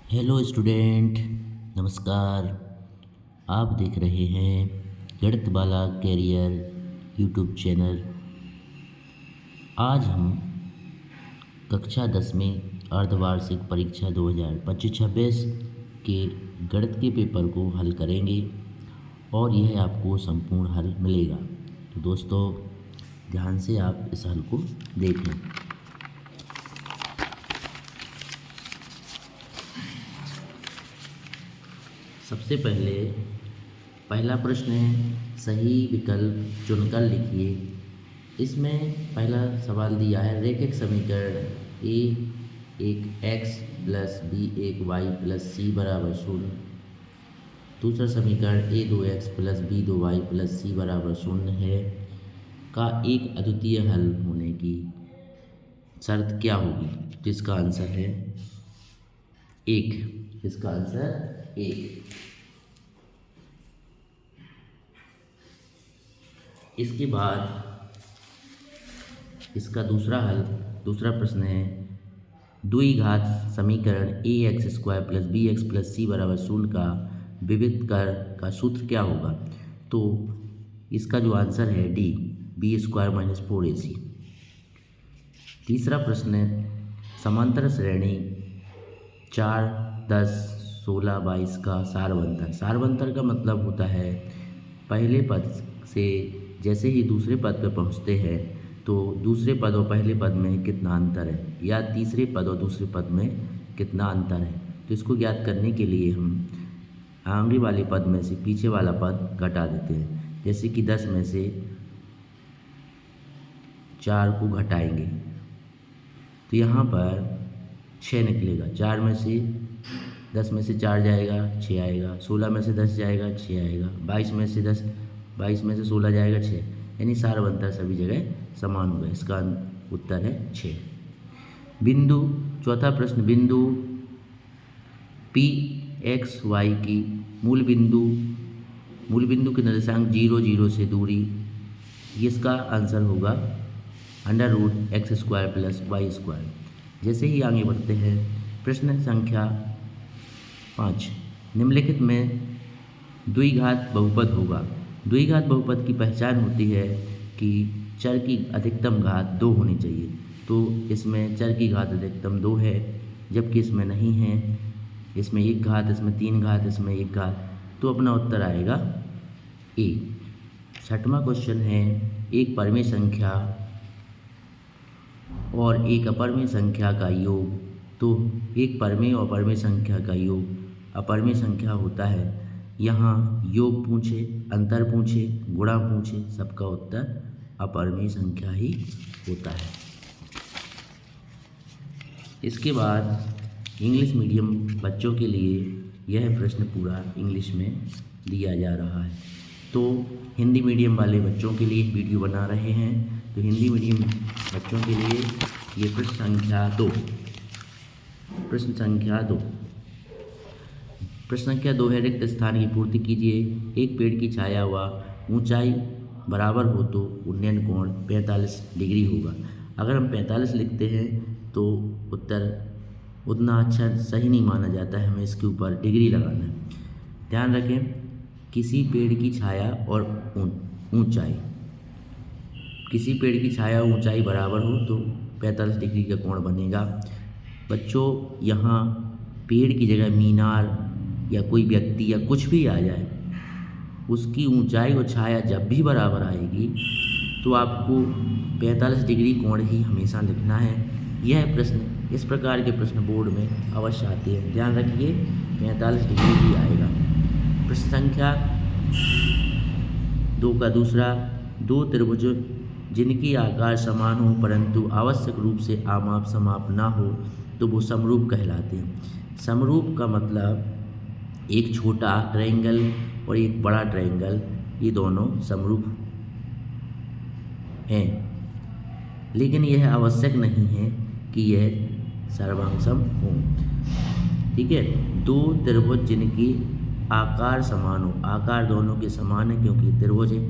Hello student, नमस्कार। आप देख रहे हैं गणित बाला कैरियर यूट्यूब चैनल। आज हम कक्षा 10 में अर्धवार्षिक परीक्षा 2025-26 के गणित के पेपर को हल करेंगे और यह आपको संपूर्ण हल मिलेगा। तो दोस्तों, ध्यान से आप इस हल को देखें। सबसे पहला प्रश्न है, सही विकल्प चुनकर लिखिए। इसमें पहला सवाल दिया है, रेखिक समीकरण ए एक x प्लस बी एक y प्लस सी बराबर 0। दूसरा समीकरण a 2x plus b 2y plus c बराबर 0 है का एक अद्वितीय हल होने की शर्त क्या होगी? तो इसका आंसर है 1। इसका आंसर 1। इसके बाद इसका दूसरा प्रश्न है, द्विघात समीकरण a x square plus b x plus c बराबर 0 का विविध कर का सूत्र क्या होगा? तो इसका जो आंसर है D, B square minus 4ac। तीसरा प्रश्न है, समांतर श्रेणी 4, 10, 16, 22 का सारवंतर। सारवंतर का मतलब होता है पहले पद से जैसे ही दूसरे पद पर पहुंचते हैं तो दूसरे पद और पहले पद में कितना अंतर है, या तीसरे पद और दूसरे पद में कितना अंतर है। तो इसको ज्ञात करने के लिए हम आगे वाले पद में से पीछे वाला पद घटा देते हैं। जैसे कि 10 में से 4 को घटाएंगे तो यहाँ पर 6 निकलेगा। 4 में से 10 में से 4 जाएगा 6 आएगा। 16 में से 10 जाएगा 6 आएगा। 22 में से 16 जाएगा 6, यानी सारवंतर सभी जगह समान होगा। इसका उत्तर है 6। चौथा प्रश्न, बिंदु पी एक्स वाई की मूल बिंदु के निर्देशांक 0, 0 से दूरी, इसका आंसर होगा √x² प्लस y²। जैसे ही आगे बढ़ते हैं, प्रश्न संख्या 5, निम्नलिखित में द्विघात बहुपद होगा। द्विघात बहुपद की पहचान होती है कि चर की अधिकतम घात 2 होनी चाहिए। तो इसमें चर की घात अधिकतम 2 है, जबकि इसमें नहीं है। इसमें 1 घात, इसमें 3 घात, इसमें 1 घात, तो अपना उत्तर आएगा ए। छठवां क्वेश्चन है, एक परिमेय संख्या और एक अपरिमेय संख्या का योग। तो एक परिमेय और अपरिमेय संख्या का योग अपरिमेय संख्या होता है। यहाँ योग पूछे, अंतर पूछे, गुणा पूछे, सबका उत्तर अपरिमेय संख्या ही होता है। इसके बाद इंग्लिश मीडियम बच्चों के लिए यह प्रश्न पूरा इंग्लिश में दिया जा रहा है। तो हिंदी मीडियम वाले बच्चों के लिए वीडियो बना रहे हैं। तो हिंदी मीडियम बच्चों के लिए ये प्रश्न संख्या 2 है, रिक्त स्थान की पूर्ति कीजिए। एक पेड़ की छाया व ऊंचाई बराबर हो तो उन्नयन कोण 45 डिग्री होगा। अगर हम 45 लिखते हैं तो उत्तर उतना अच्छा सही नहीं माना जाता है, हमें इसके ऊपर डिग्री लगाना है। ध्यान रखें, किसी पेड़ की छाया और ऊंचाई, किसी पेड़ की छाया और ऊंचाई बराबर हो तो 45 डिग्री का कोण बनेगा। बच्चों, यहाँ पेड़ की जगह मीनार या कोई व्यक्ति या कुछ भी आ जाए, उसकी ऊंचाई और छाया जब भी बराबर आएगी तो आपको 45 डिग्री कोण ही हमेशा लिखना है। यह प्रश्न, इस प्रकार के प्रश्न बोर्ड में अवश्य आते हैं, ध्यान रखिए 45 डिग्री ही आएगा। प्रश्न संख्या 2 का दूसरा, दो त्रिभुज जिनकी आकार समान हो परंतु आवश्यक रूप से आमाप समाप ना हो तो वो समरूप कहलाते हैं। समरूप का मतलब एक छोटा ट्रायंगल और एक बड़ा ट्रायंगल, ये दोनों समरूप हैं, लेकिन यह आवश्यक नहीं है कि यह सर्वांगसम हो। ठीक है, दो त्रिभुज जिनकी आकार समान हो, आकार दोनों के समान है क्योंकि त्रिभुज है,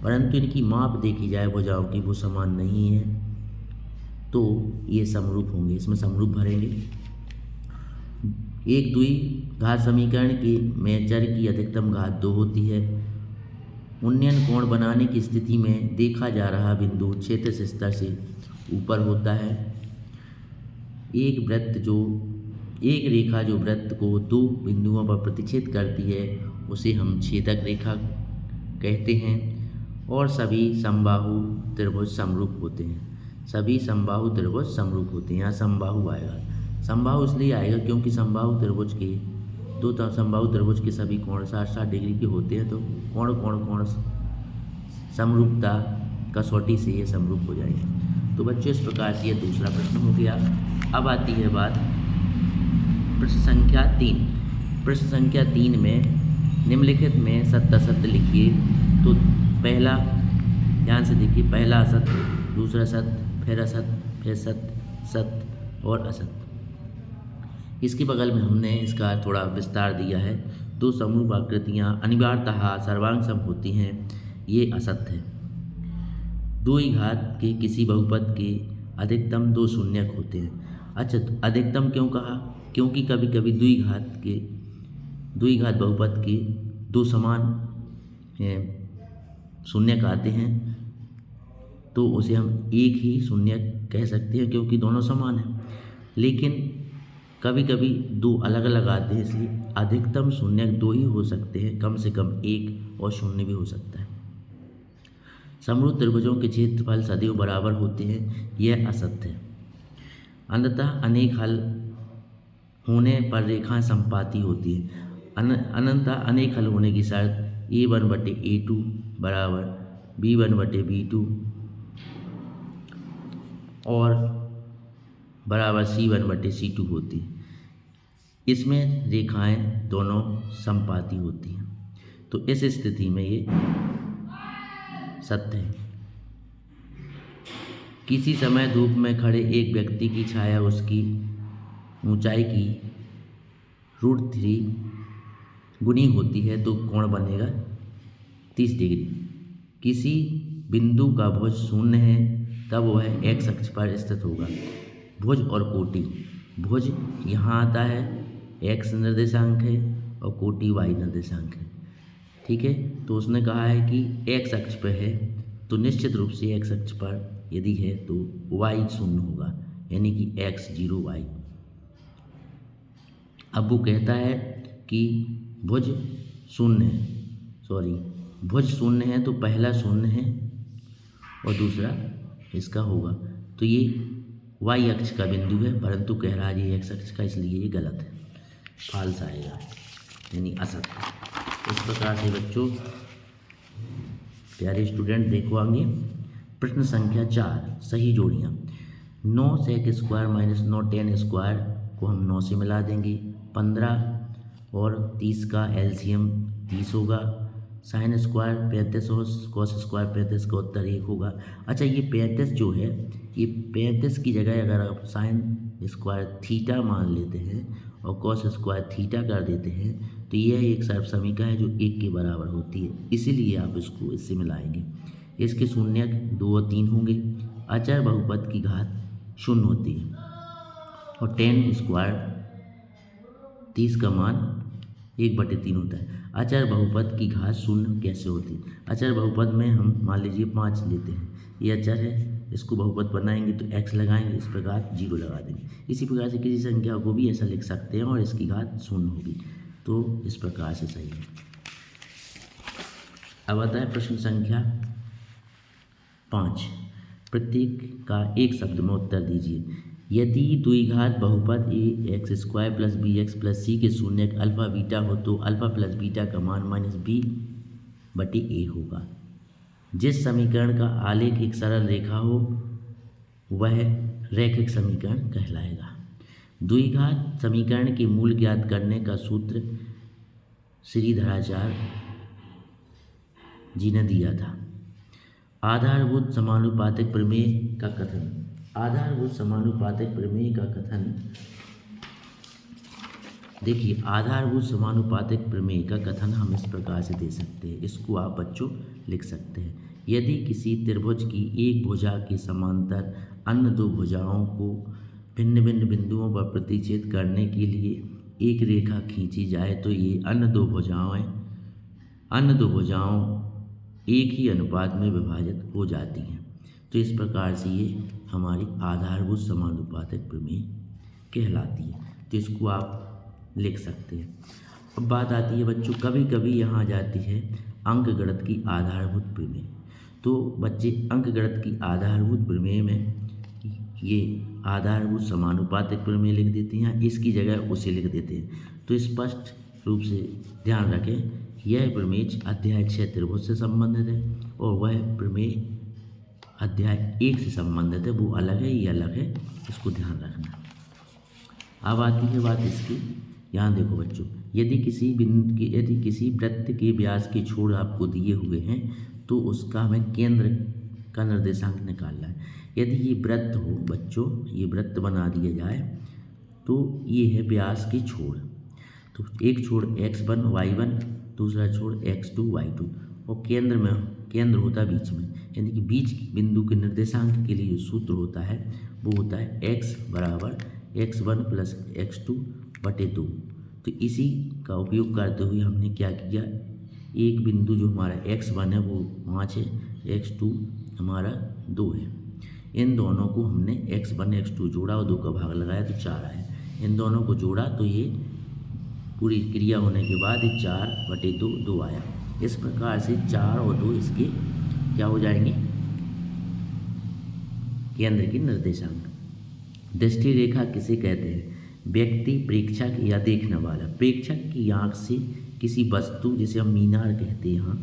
परंतु इनकी माप देखी जाए भुजाओं की वो समान नहीं है, तो ये समरूप होंगे। इसमें समरूप भरेंगे। एक द्विघात समीकरण के में चर की अधिकतम घात 2 होती है। उन्नयन कोण बनाने की स्थिति में देखा जा रहा बिंदु क्षैतिज स्तर से ऊपर होता है। एक रेखा जो वृत्त को दो बिंदुओं पर प्रतिच्छेद करती है उसे हम छेदक रेखा कहते हैं। और सभी समबाहु त्रिभुज समरूप होते हैं। सभी समबाहु त्रिभुज समरूप होते हैं। यहाँ समबाहु आएगा। समबाहु इसलिए आएगा क्योंकि समबाहु त्रिभुज के समबाहु त्रिभुज के सभी कोण 60-60 डिग्री के होते हैं, तो कोण समरूपता कसौटी से ये समरूप हो जाएगा। तो बच्चों इस प्रकार से ये दूसरा प्रश्न हो गया। अब आती है बात प्रश्न संख्या 3। प्रश्न संख्या 3 में निम्नलिखित में सत्य असत्य लिखिए। तो पहला ध्यान से देखिए, पहला असत्य, दूसरा सत्य, फिर असत्य, फिर सत्य, सत्य और असत्य। इसके बगल में हमने इसका थोड़ा विस्तार दिया है। दो समरूप आकृतियाँ अनिवार्यतः सर्वांग सम होती हैं, ये असत्य है। दो ही घात के किसी बहुपद के अधिकतम 2 शून्यक होते हैं। अच्छा, तो अधिकतम क्यों कहा? क्योंकि कभी कभी द्विघात बहुपद के 2 समान शून्यक आते हैं, तो उसे हम एक ही शून्यक कह सकते हैं क्योंकि दोनों समान हैं। लेकिन कभी कभी 2 अलग अलग आते हैं, इसलिए अधिकतम शून्यक 2 ही हो सकते हैं, कम से कम 1 और 0 भी हो सकता है। समरूप त्रिभुजों के क्षेत्रफल सदैव बराबर होते हैं, यह असत्य है। अंततः अनेक हल होने पर रेखाएं संपाती होती हैं। अनंतः अनेक हल होने की शर्त A1/A2 बराबर B1/B2 और बराबर C1/C2 होती है। इसमें रेखाएं दोनों संपाती होती हैं, तो इस स्थिति में ये सत्य है। किसी समय धूप में खड़े एक व्यक्ति की छाया उसकी ऊंचाई की √3 गुनी होती है, तो कोण बनेगा 30 डिग्री। किसी बिंदु का भुज 0 है, तब वह x अक्ष पर स्थित होगा। भुज और कोटि, भुज यहाँ आता है, x निर्देशांक है और कोटि y निर्देशांक है। ठीक है, तो उसने कहा है कि x अक्ष पर है, तो निश्चित रूप से x अक्ष पर यदि है तो y 0 होगा, यानी कि x 0y। अब वो कहता है कि भुज 0 है, भुज 0 है, तो पहला 0 है और दूसरा इसका होगा, तो ये y अक्ष का बिंदु है, परंतु कह रहा है ये x अक्ष का, इसलिए ये गलत है, फाल्स आएगा, यानी असत्य। इस प्रकार से बच्चों प्यारे स्टूडेंट देखो आगे प्रश्न संख्या 4, सही जोड़ियाँ। 9 sec square minus 9 tan square को हम 9 से मिला देंगे। 15 और 30 का एलसीएम 30 होगा। साइन स्क्वायर 35 और कॉस स्क्वायर 35 का उत्तर 1 होगा। अच्छा, ये 35 जो है, ये 35 की जगह अगर आप साइन स्क्वायर थीटा मान लेते हैं और कॉस स्क्वायर थीटा कर देते हैं, तो यह एक सर्वसमीका है जो 1 के बराबर होती है, इसीलिए आप इसको इससे मिलाएंगे। इसके शून्यक 2 और 3 होंगे। अचर बहुपद की घात 0 होती है और tan स्क्वायर 30 का मान 1/3 होता है। अचर बहुपद की घात 0 कैसे होती है? अचर बहुपद में हम मान लीजिए 5 लेते हैं, ये अचर है, इसको बहुपद बनाएंगे तो x लगाएंगे, इस प्रकार 0 लगा देंगे। इसी प्रकार से किसी संख्या को भी ऐसा लिख सकते हैं और इसकी घात 0 होगी, तो इस प्रकार से सही है। अब आता है प्रश्न संख्या 5। प्रत्येक का एक शब्द में उत्तर दीजिए। यदि द्विघात बहुपद ax² + bx + c के शून्यक अल्फा बीटा हो तो अल्फा प्लस बीटा का मान -b/a होगा। जिस समीकरण का आलेख एक सरल रेखा हो वह रैखिक समीकरण कहलाएगा। द्विघात समीकरण के मूल ज्ञात करने का सूत्र श्रीधराचार्य जी ने दिया था। आधारभूत समानुपातिक प्रमेय का कथन। आधारभूत समानुपातिक प्रमेय का कथन देखिए, आधारभूत समानुपातिक प्रमेय का कथन हम इस प्रकार से दे सकते हैं, इसको आप बच्चों लिख सकते हैं। यदि किसी त्रिभुज की एक भुजा के समांतर अन्य दो भुजाओं को भिन्न भिन्न बिंदुओं पर प्रतिच्छेद करने के लिए एक रेखा खींची जाए तो ये अन्य दो भुजाओं एक ही अनुपात में विभाजित हो जाती हैं। तो इस प्रकार से ये हमारी आधारभूत समानुपातिक प्रमेय कहलाती है। तो इसको आप लिख सकते हैं। अब बात आती है बच्चों, कभी कभी यहाँ आ जाती है अंकगणित की आधारभूत प्रमेय। तो बच्चे अंकगणित की आधारभूत प्रमेय में ये आधारभूत समानुपातिक प्रमेय लिख देते हैं, इसकी जगह उसे लिख देते हैं। तो स्पष्ट रूप से ध्यान रखें, यह प्रमेय अध्याय 6 त्रिभुज से संबंधित है और वह प्रमेय अध्याय 1 से संबंधित है, वो अलग है, ये अलग है, इसको ध्यान रखना। अब आती है बात इसकी, यहाँ देखो बच्चों, यदि किसी वृत्त के व्यास के छोर आपको दिए हुए हैं तो उसका हमें केंद्र का निर्देशांक निकालना है। यदि ये वृत्त हो बच्चों, ये वृत्त बना दिया जाए तो ये है व्यास के छोर। तो एक छोर x1 y1, दूसरा छोर x2 y2 और केंद्र होता है बीच में, यानी कि बीच बिंदु के निर्देशांक के लिए जो सूत्र होता है वो होता है x बराबर x1 प्लस x2 बटे 2। तो इसी का उपयोग करते हुए हमने क्या किया, एक बिंदु जो हमारा x1 है वो 5 है, x2 हमारा 2 है। इन दोनों को हमने x1 x2 जोड़ा और 2 का भाग लगाया तो 4 आया। इन दोनों को जोड़ा तो ये पूरी क्रिया होने के बाद 4 बटे 2 आया। इस प्रकार से 4 और 2 इसके क्या हो जाएंगे, केंद्र के निर्देशांक। दृष्टि रेखा किसे कहते हैं, व्यक्ति, प्रेक्षक या देखने वाला। प्रेक्षक की आंख से किसी वस्तु, जिसे हम मीनार कहते हैं यहाँ,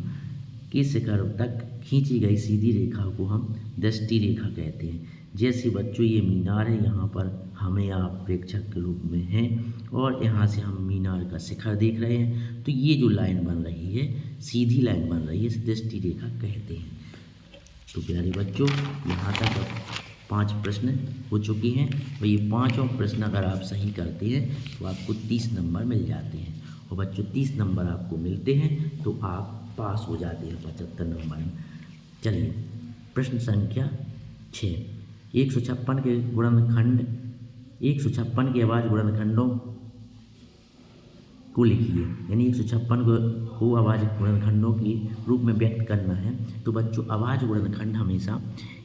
के शिखर तक खींची गई सीधी रेखा को हम दृष्टि रेखा कहते हैं। जैसे बच्चों ये मीनार है, यहाँ पर हमें आप प्रेक्षक के रूप में हैं और यहाँ से हम मीनार का शिखर देख रहे हैं, तो ये जो लाइन बन रही है, सीधी लाइन बन रही है, इसे दृष्टि रेखा कहते हैं। तो प्यारे बच्चों, यहाँ तक 5 प्रश्न हो चुके हैं और ये 5 प्रश्न अगर आप सही करते हैं तो आपको 30 नंबर मिल जाते हैं। और बच्चों 30 नंबर आपको मिलते हैं तो आप पास हो जाते हैं 75 नंबर में। चलिए प्रश्न संख्या 6, 156 के गुणनखंड, 156 के अभाज्य गुणनखंडों को लिखिए। यानी 156 को अभाज्य गुणनखंडों के रूप में व्यक्त करना है। तो बच्चों अभाज्य गुणनखंड हमेशा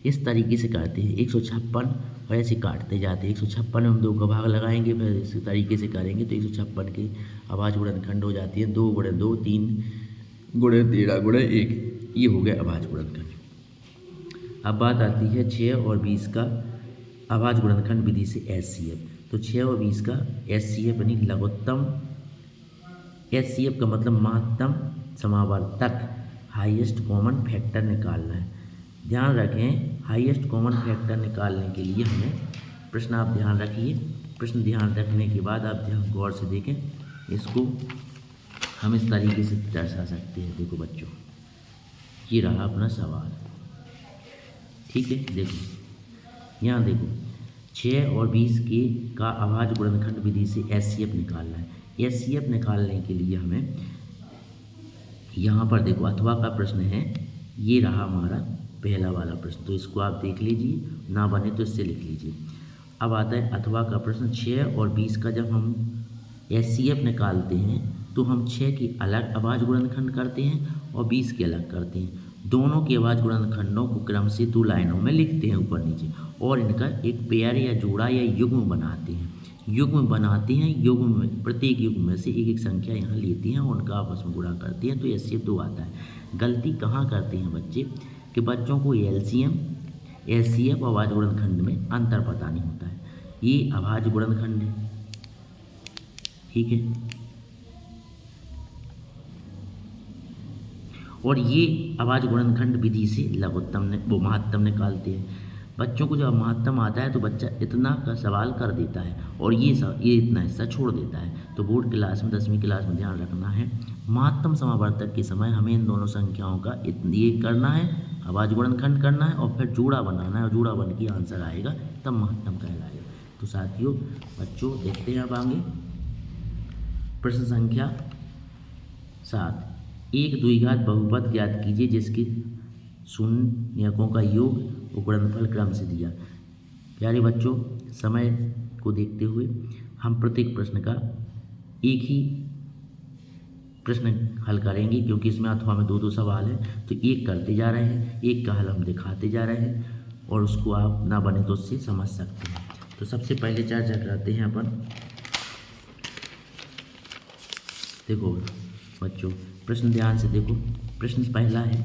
इस तरीके से करते हैं, 156 और ऐसे काटते जाते हैं। 156 में हम 2 का भाग लगाएंगे, फिर इसी तरीके से करेंगे तो 156 के अभाज्य गुणनखंड हो जाती है 2 × 2, 3 × 13 × 1, ये हो गया अभाज्य गुणनखंड। अब बात आती है 6 और 20 का अभाज्य गुणनखंड विधि से HCF। तो 6 और 20 का HCF यानी लघुत्तम, HCF का मतलब महत्तम समावर्तक, हाईएस्ट कॉमन फैक्टर निकालना है। ध्यान रखें, हाईएस्ट कॉमन फैक्टर निकालने के लिए हमें प्रश्न आप ध्यान रखिए। प्रश्न ध्यान रखने के बाद आप ध्यान गौर से देखें, इसको हम इस तरीके से दर्शा सकते हैं। देखो बच्चों, ये रहा अपना सवाल, ठीक है। देखो यहाँ देखो 6 और 20 के का अभाज्य गुणनखंड विधि से HCF निकालना है। HCF निकालने के लिए हमें यहाँ पर देखो अथवा का प्रश्न है, ये रहा हमारा पहला वाला प्रश्न, तो इसको आप देख लीजिए, ना बने तो इससे लिख लीजिए। अब आता है अथवा का प्रश्न। 6 और 20 का जब हम HCF निकालते हैं तो हम 6 की अलग अभाज्य गुणनखंड करते हैं और 20 के अलग करते हैं। दोनों के अभाज्य गुणनखंडों को क्रम से 2 लाइनों में लिखते हैं ऊपर नीचे, और इनका एक पेयर या जोड़ा या युग्म बनाते हैं। युग्म में प्रत्येक युग्म में से एक एक संख्या यहाँ लेते हैं और उनका आपस में गुणा करते हैं, तो HCF 2 आता है। गलती कहाँ करते हैं बच्चे कि बच्चों को LCM, HCF और अभाज्य गुणनखंड में अंतर पता नहीं होता है। ये अभाज्य गुणनखंड है, ठीक है, और ये अभाज्य गुणनखंड विधि से लघुत्तम महत्तम निकालते हैं। बच्चों को जब महत्तम आता है तो बच्चा इतना का सवाल कर देता है और ये इतना हिस्सा छोड़ देता है। तो बोर्ड क्लास में 10वीं क्लास में ध्यान रखना है, महत्तम समावर्तक के समय हमें इन दोनों संख्याओं का ये करना है, अभाज्य गुणनखंड करना है और फिर जोड़ा बनाना है, और जोड़ा बन के आंसर आएगा तब महत्तम कहलाएगा। तो साथियों बच्चों देखते हैं अब आगे प्रश्न संख्या 7, एक द्विघात बहुपद ज्ञात कीजिए जिसके शून्यकों का योग और गुणनफल क्रम से दिया। प्यारे बच्चों, समय को देखते हुए हम प्रत्येक प्रश्न का एक ही प्रश्न हल करेंगे, क्योंकि इसमें अथवा में दो दो सवाल है, तो एक करते जा रहे हैं, एक का हल हम दिखाते जा रहे हैं, और उसको आप ना बने तो उससे समझ सकते हैं। तो सबसे पहले चर्चा करते हैं अपन। देखो बच्चों, प्रश्न ध्यान से देखो। प्रश्न पहला है,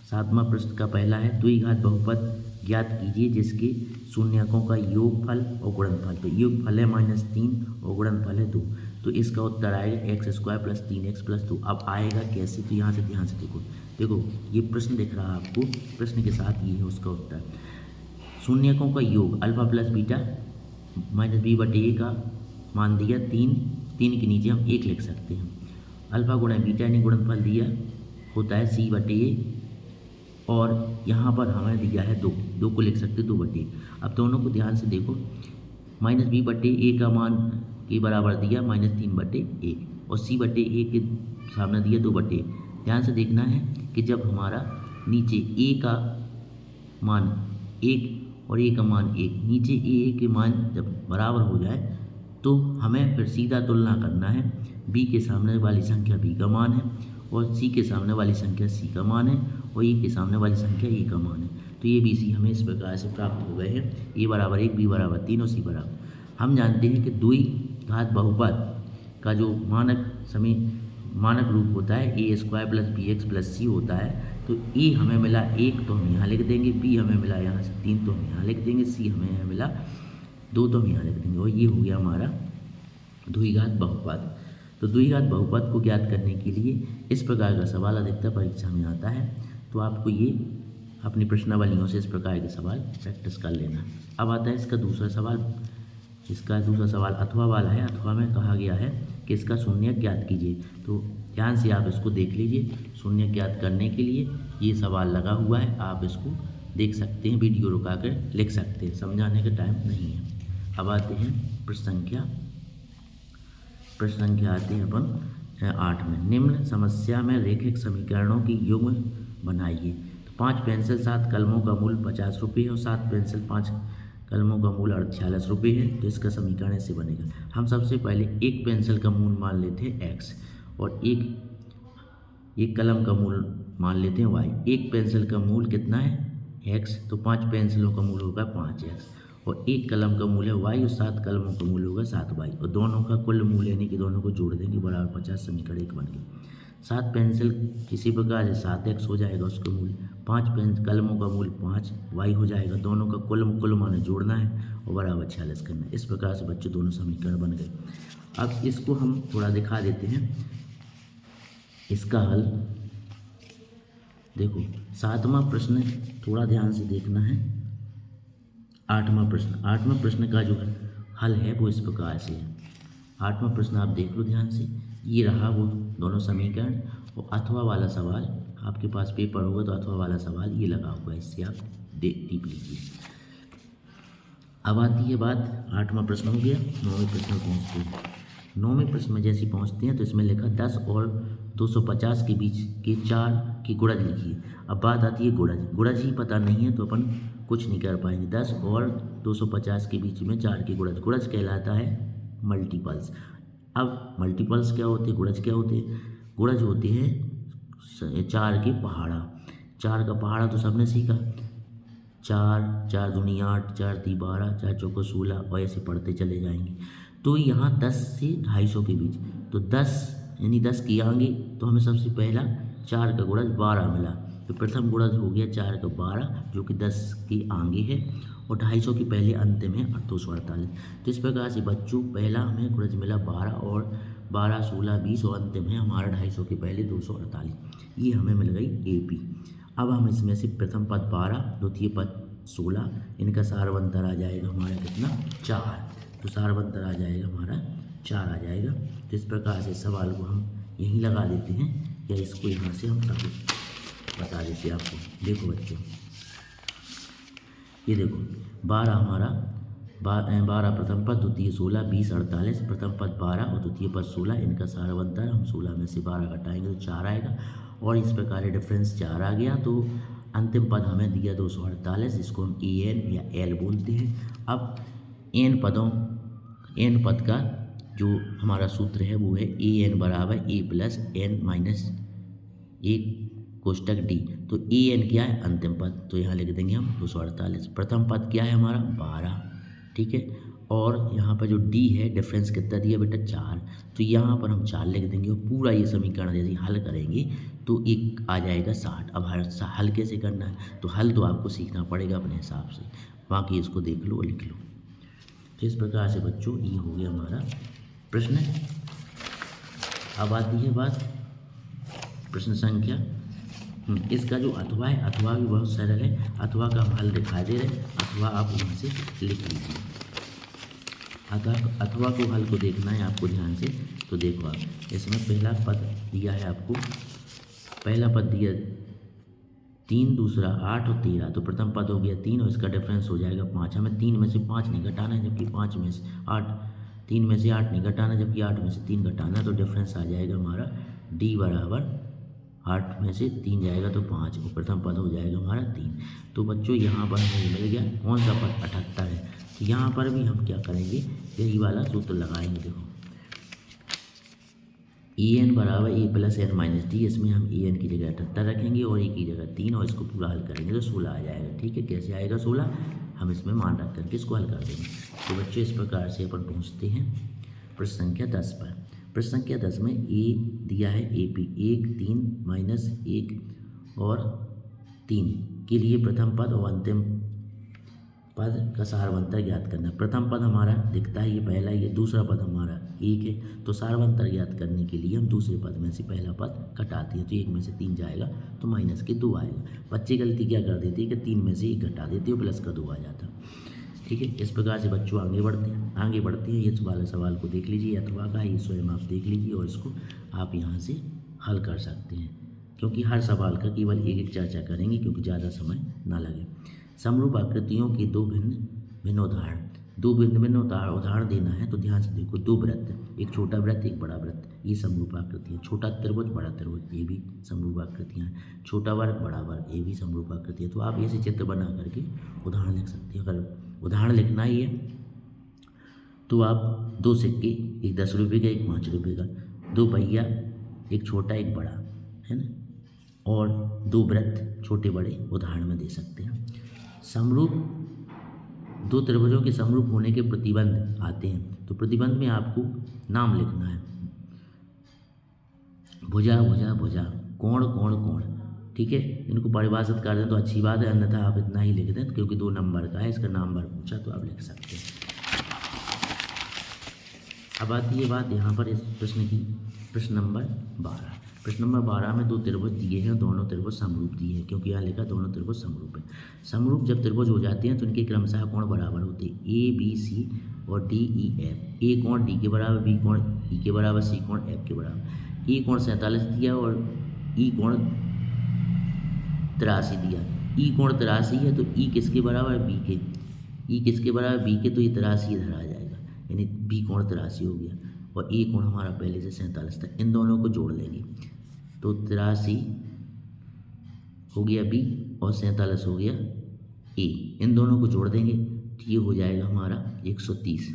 7वां प्रश्न का पहला है, द्विघात बहुपद ज्ञात कीजिए जिसके शून्यकों का योगफल और गुणनफल। तो योगफल है -3 और गुणनफल है 2। तो इसका उत्तर आएगा x² + 3x + 2। अब आएगा कैसे, तो यहाँ से ध्यान से देखो। देखो ये प्रश्न दिख रहा है आपको, प्रश्न के साथ ये है उसका उत्तर। शून्यकों का योग अल्फा प्लस बीटा -b/a का मान दिया 3, 3 के नीचे हम 1 लिख सकते हैं। अल्फा गुणा बीटा यानी गुणनफल दिया होता है c/a, और यहाँ पर हमें दिया है 2, 2 को लिख सकते 2/1। अब दोनों को ध्यान से देखो, -b/a का मान के बराबर दिया -3/1, और c/a के सामने दिया 2/1। ध्यान से देखना है कि जब हमारा नीचे a का मान 1 और a का मान 1, नीचे a के मान जब बराबर हो जाए तो हमें फिर सीधा तुलना करना है। b के सामने वाली संख्या b का मान है, और c के सामने वाली संख्या c का मान है, और a के सामने वाली संख्या a का मान है। तो ये बी सी हमें इस प्रकार से प्राप्त हो गए हैं। a = 1, b = 3 और c बराबर। हम जानते हैं कि द्विघात बहुपद का जो मानक रूप होता है a² + bx + c होता है। तो a हमें मिला 1 तो हम यहाँ लिख देंगे, b हमें मिला यहाँ से 3 तो हम यहाँ लिख देंगे, c हमें यहाँ मिला 2 तो हम यहाँ लिख देंगे, और ये हो गया हमारा द्विघात बहुपद। तो द्विघात बहुपद को ज्ञात करने के लिए इस प्रकार का सवाल अधिकतर परीक्षा में आता है। तो आपको ये अपनी प्रश्नावलियों से इस प्रकार के सवाल प्रैक्टिस कर लेना। अब आता है इसका दूसरा सवाल। इसका दूसरा सवाल अथवा वाला है। अथवा में कहा गया है कि इसका शून्य ज्ञात कीजिए। तो ध्यान से आप इसको देख लीजिए। शून्य ज्ञात करने के लिए ये सवाल लगा हुआ है, आप इसको देख सकते हैं, वीडियो रुका कर लिख सकते हैं, समझाने का टाइम नहीं है। अब आते हैं प्रश्न संख्या आते हैं अपन 8 में। निम्न समस्या में रैखिक समीकरणों की युग्म बनाइए। तो 5 पेंसिल 7 कलमों का मूल्य 50 रुपये है, और 7 पेंसिल 5 कलमों का मूल्य 48 रुपये है। तो इसका समीकरण ऐसे बनेगा। हम सबसे पहले एक पेंसिल का मूल्य मान लेते हैं x, और एक कलम का मूल्य मान लेते हैं y। एक पेंसिल का मूल्य कितना है x, तो 5 पेंसिलों का मूल्य होगा 5x, और एक कलम का मूल्य y, और 7 कलमों का मूल्य होगा 7y, और दोनों का कुल मूल्य यानी कि दोनों को जोड़ देंगे बराबर 50। समीकरण 1 बन गया। 7 पेंसिल किसी प्रकार से 7x हो जाएगा उसका मूल्य, 5 कलमों का मूल्य 5y हो जाएगा, दोनों का कुल मान जोड़ना है और बराबर 46 करना है। इस प्रकार से बच्चों दोनों समीकरण बन गए। अब इसको हम थोड़ा दिखा देते हैं इसका हल। देखो 7वां प्रश्न थोड़ा ध्यान से देखना है। 8वां प्रश्न का जो हल है वो इस प्रकार से है। 8वां प्रश्न आप देख लो ध्यान से, ये रहा वो दोनों समीकरण, और अथवा वाला सवाल आपके पास पेपर होगा तो अथवा वाला सवाल ये लगा हुआ है, इससे आप टिप लीजिए। अब आती है बात, 8वां प्रश्न हो गया। 9वें प्रश्न में पहुँचते हैं। 9वें प्रश्न में जैसे पहुँचते हैं तो इसमें लिखा 10 और 250 के बीच के 4 की गुणज लिखिए। अब बात आती है गुणज ही पता नहीं है तो अपन कुछ नहीं कर पाएंगे। 10 और 250 के बीच में 4 की गुणज कहलाता है मल्टीपल्स। अब मल्टीपल्स क्या होते हैं, गुणज क्या होते हैं? गुणज होते हैं 4 के पहाड़ा। 4 का पहाड़ा तो सबने सीखा, 4 दूनी 8, 4 ती 12, 4 चौको 16, और ऐसे पढ़ते चले जाएंगे। तो यहाँ 10 से 250 के बीच, तो 10 यानी 10 की आगे, तो हमें सबसे पहला 4 का गुणज 12 मिला। तो प्रथम गुणज हो गया 4 का 12, जो कि 10 की आगे है, और 250 की पहले अंतिम है 248। तो इस प्रकार से बच्चों पहला हमें गुणज मिला 12, और 12, 16, 20, और अंतिम है हमारा 250 के पहले 248। ये हमें मिल गई AP। अब हम इसमें से प्रथम पद 12, द्वितीय पद 16, इनका सारवंतर आ जाएगा हमारा कितना, 4। तो सारवंतर आ जाएगा हमारा 4 आ जाएगा। तो इस प्रकार से सवाल को हम यहीं लगा देते हैं, या इसको यहाँ से हम सब बता देते हैं आपको। देखो बच्चों, ये देखो 12 हमारा 12 प्रथम पद, द्वितीय 16, 20, 48, प्रथम पद 12 और द्वितीय पद 16, इनका सारवंतर हम 16 में से 12 घटाएंगे तो 4 आएगा, और इस प्रकार डिफरेंस 4 आ गया। तो अंतिम पद हमें दिया 248, इसको हम EN या L बोलते हैं। अब n पद का जो हमारा सूत्र है वो है ए एन बराबर ए प्लस एन माइनस एक कोष्टक डी। तो ए एन क्या है? अंतिम पद, तो यहाँ लिख देंगे हम 248। प्रथम पद क्या है हमारा? 12, ठीक है। और यहाँ पर जो डी है डिफरेंस कितना दिया बेटा? 4, तो यहाँ पर हम 4 लिख देंगे और पूरा ये समीकरण यदि हल करेंगे तो एक आ जाएगा 60। अब हल कैसे करना है? तो हल तो आपको सीखना पड़ेगा अपने हिसाब से, बाकी इसको देख लो और लिख लो। तो इस प्रकार से बच्चों ये हो गया हमारा प्रश्न। अब आती है बात प्रश्न संख्या, इसका जो अथवा है, अथवा भी बहुत सरल है। अथवा का हम हल दिखा दे रहे, अथवा आप वहाँ से लिख लीजिए। अथवा को हल को देखना है आपको ध्यान से। तो देखो आप इसमें पहला पद दिया है आपको, पहला पद दिया 3, दूसरा 8 और 13। तो प्रथम पद हो गया 3 और इसका डिफरेंस हो जाएगा 5। हमें 3 में से 5 नहीं घटाना है, जबकि 5 में से 8, 3 में से 8 नहीं घटाना, जबकि 8 में से 3 घटाना। तो डिफरेंस आ जाएगा हमारा डी बराबर 8 में से 3 जाएगा तो 5 और प्रथम पद हो जाएगा हमारा 3। तो बच्चों यहाँ पर हमें मिल गया कौन सा पद? 78 है। तो यहाँ पर भी हम क्या करेंगे? यही वाला सूत्र लगाएंगे। देखो ए एन बराबर ए प्लस एन माइनस डी, इसमें हम ए एन की जगह 78 रखेंगे और ए की जगह 3 और इसको पूरा हल करेंगे तो 16 आ जाएगा। ठीक है, कैसे आएगा 16? हम इसमें मान रख करके इसको हल कर देंगे। तो बच्चों इस प्रकार से अपन पहुँचते हैं प्रश्न संख्या 10 पर। प्रश्न संख्या 10 में ए दिया है ए पी 1, 3 माइनस 1 और 3 के लिए प्रथम पद और अंतिम पद का सारवंतर ज्ञात करना। प्रथम पद हमारा दिखता है ये पहला, ये दूसरा पद हमारा 1 है। तो सारवंतर ज्ञात करने के लिए हम दूसरे पद में से पहला पद घटाते हैं। तो 1 में से 3 जाएगा तो माइनस के 2 आएगा। बच्चे गलती क्या कर देते हैं कि 3 में से 1 घटा देते हो, प्लस का 2 आ जाता। ठीक है, इस प्रकार से बच्चों आगे बढ़ते हैं। इस वाले सवाल को देख लीजिए, अथवा का ये स्वयं आप देख लीजिए और इसको आप यहाँ से हल कर सकते हैं, क्योंकि हर सवाल का केवल एक एक चर्चा करेंगे क्योंकि ज़्यादा समय ना लगे। समरूप आकृतियों के दो भिन्न उदाहरण देना है। तो ध्यान से देखो, 2 वृत्त, एक छोटा वृत्त एक बड़ा वृत्त, ये समरूप आकृतियाँ। छोटा त्रिभुज बड़ा त्रिभुज, ये भी समरूप आकृतियाँ हैं। छोटा वर्ग बड़ा वर्ग, ये भी समरूप आकृतियाँ। तो आप ऐसे चित्र बना करके उदाहरण लिख सकते हैं। अगर उदाहरण लिखना ही है तो आप 2 सिक्के, एक 10 रुपये का एक 5 रुपये का, 2 पहिया, एक छोटा एक बड़ा, है ना, और 2 वृत्त छोटे बड़े उदाहरण में दे सकते हैं। समरूप 2 त्रिभुजों के समरूप होने के प्रतिबंध आते हैं। तो प्रतिबंध में आपको नाम लिखना है। भुजा भुजा भुजा, कोण कोण कोण। ठीक है, इनको परिभाषित कर दें तो अच्छी बात है, अन्यथा आप इतना ही लिख दें क्योंकि 2 नंबर का है, इसका नंबर पूछा तो आप लिख सकते हैं। अब आती है बात यहाँ पर इस प्रश्न की, प्रश्न नंबर 12। प्रश्न नंबर 12 में 2 त्रिभुज दिए हैं, दोनों त्रिभुज समरूप दिए हैं, क्योंकि यहाँ लिखा दोनों त्रिभुज समरूप है। समरूप जब त्रिभुज हो जाते हैं तो इनके क्रमशः कोण बराबर होते हैं, ए बी सी और डी ई एफ। ए कोण डी के बराबर, बी कोण ई के बराबर, सी कोण एफ के बराबर। ए कोण 47 दिया और ई कोण 83 दिया। ई कोण 83 है तो ई किसके बराबर? बी के। ई किसके बराबर? बी के, तो ये 83 इधर आ जाएगा, यानी बी कोण 83 हो गया। और ए कोण हमारा पहले से 47 था, इन दोनों को जोड़ लेंगे तो 83 हो गया बी और 47 हो गया ए। इन दोनों को जोड़ देंगे तो ये हो जाएगा हमारा 130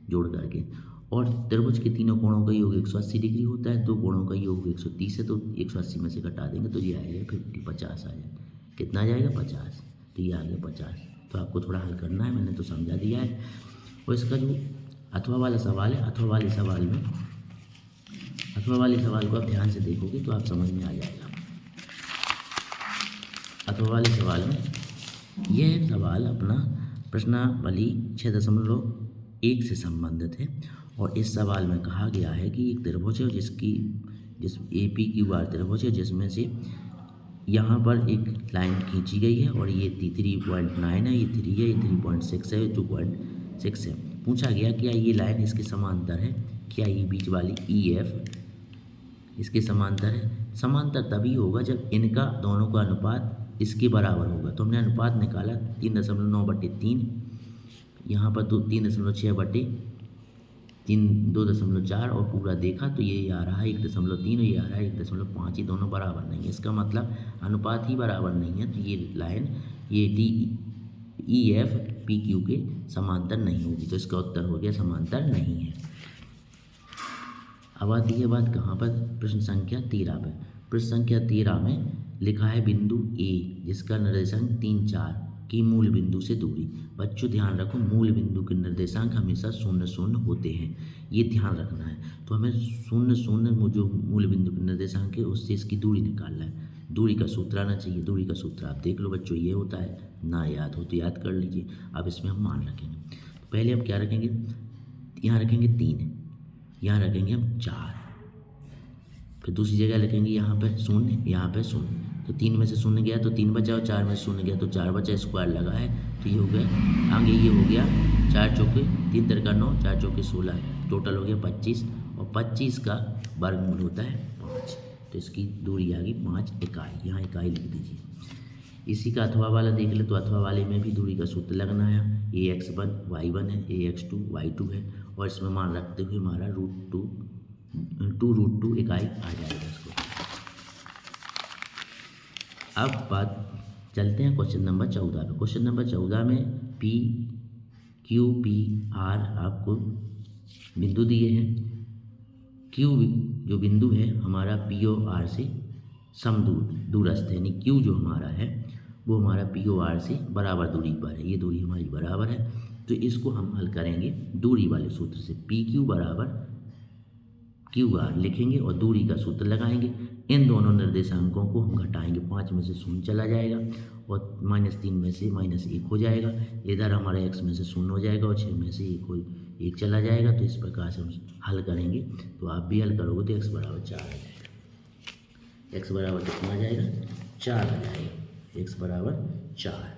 जोड़ करके। और त्रिभुज के तीनों कोणों का योग 180 डिग्री होता है, 2 कोणों का योग 130 है, तो 180 में से घटा देंगे तो ये आएगा 50 आ जाएगा। कितना आ जाएगा? 50। तो ये आ गया 50। तो आपको थोड़ा हल करना है, मैंने तो समझा दिया है। और इसका जो अथवा वाला सवाल है, अथवा वाले सवाल को आप ध्यान से देखोगे तो आप समझ में आ जाएगा। अथवा वाले सवाल में यह सवाल अपना प्रश्नावली 6.1 से संबंधित है। और इस सवाल में कहा गया है कि एक त्रिभुज है जिस ए पी क्यू आर त्रिभुज है, जिसमें से यहाँ पर एक लाइन खींची गई है और ये 3.9 है, ये 3 है, ये 3.6 है, 2.6 है। पूछा गया क्या ये लाइन इसके समांतर है? क्या ये बीच वाली ई एफ इसके समांतर है? समांतर तभी होगा जब इनका दोनों का अनुपात इसके बराबर होगा। तो हमने अनुपात निकाला 3.9/3, यहाँ पर 3.6/3, 2.4 और पूरा देखा तो ये आ रहा है 1.3 और ये आ रहा है 1.5। ये दोनों बराबर नहीं है, इसका मतलब अनुपात ही बराबर नहीं है। तो ये लाइन ये D E F P Q के समांतर नहीं होगी। तो इसका उत्तर हो गया समांतर नहीं है। अब आती है बात कहाँ पर, प्रश्न संख्या 13 पर। प्रश्न संख्या 13 में लिखा है बिंदु ए जिसका निर्देशांक 3, 4 की मूल बिंदु से दूरी। बच्चों ध्यान रखो, मूल बिंदु के निर्देशांक हमेशा 0, 0 होते हैं, ये ध्यान रखना है। तो हमें 0, 0 जो मूल बिंदु के निर्देशांक है उससे इसकी दूरी निकालना है। दूरी का सूत्र आना चाहिए। दूरी का सूत्र आप देख लो बच्चों, ये होता है, ना याद हो तो याद कर लीजिए। अब इसमें हम मान रखेंगे। तो पहले हम क्या रखेंगे, यहाँ रखेंगे 3, यहाँ रखेंगे हम 4, फिर दूसरी जगह रखेंगे यहाँ पे 0, यहाँ पे 0। तो 3 में से 0 गया तो 3 बचा, और 4 में से 0 गया तो 4 बचा, स्क्वायर लगा है तो ये हो गया, आगे ये हो गया 4 चौके 3 तिरका 9, 4 चौके 16, टोटल हो गया 25, और 25 का वर्गमूल होता है 5। तो इसकी दूरी आ गई 5 इकाई, यहाँ इकाई लिख दीजिए। इसी का अथवा वाला देख ले, तो अथवा वाले में भी दूरी का सूत्र लगना है। ax1 y1 है, ax2 y2 है, और इसमें मान रखते हुए हमारा √2 इकाई आ जाएगा इसको। अब बात चलते हैं क्वेश्चन नंबर 14 पे। क्वेश्चन नंबर 14 में P, Q, P, R आपको बिंदु दिए हैं। Q जो बिंदु है हमारा P और R से दूरस्थ है, यानी Q जो हमारा है वो हमारा P और R से बराबर दूरी पर है। ये दूरी हमारी बराबर है, तो इसको हम हल करेंगे दूरी वाले सूत्र से। PQ बराबर QR लिखेंगे और दूरी का सूत्र लगाएंगे। इन दोनों निर्देशांकों को हम घटाएंगे, 5 में से 0 चला जाएगा और -3 में से -1 हो जाएगा। इधर हमारे x में से 0 हो जाएगा और 6 में से 1 चला जाएगा। तो इस प्रकार से हम हल करेंगे। तो आप भी हल करोगे तो x बराबर 4 आ जाएगा। x बराबर कितना आ जाएगा, 4 आ जाएगा। x बराबर 4।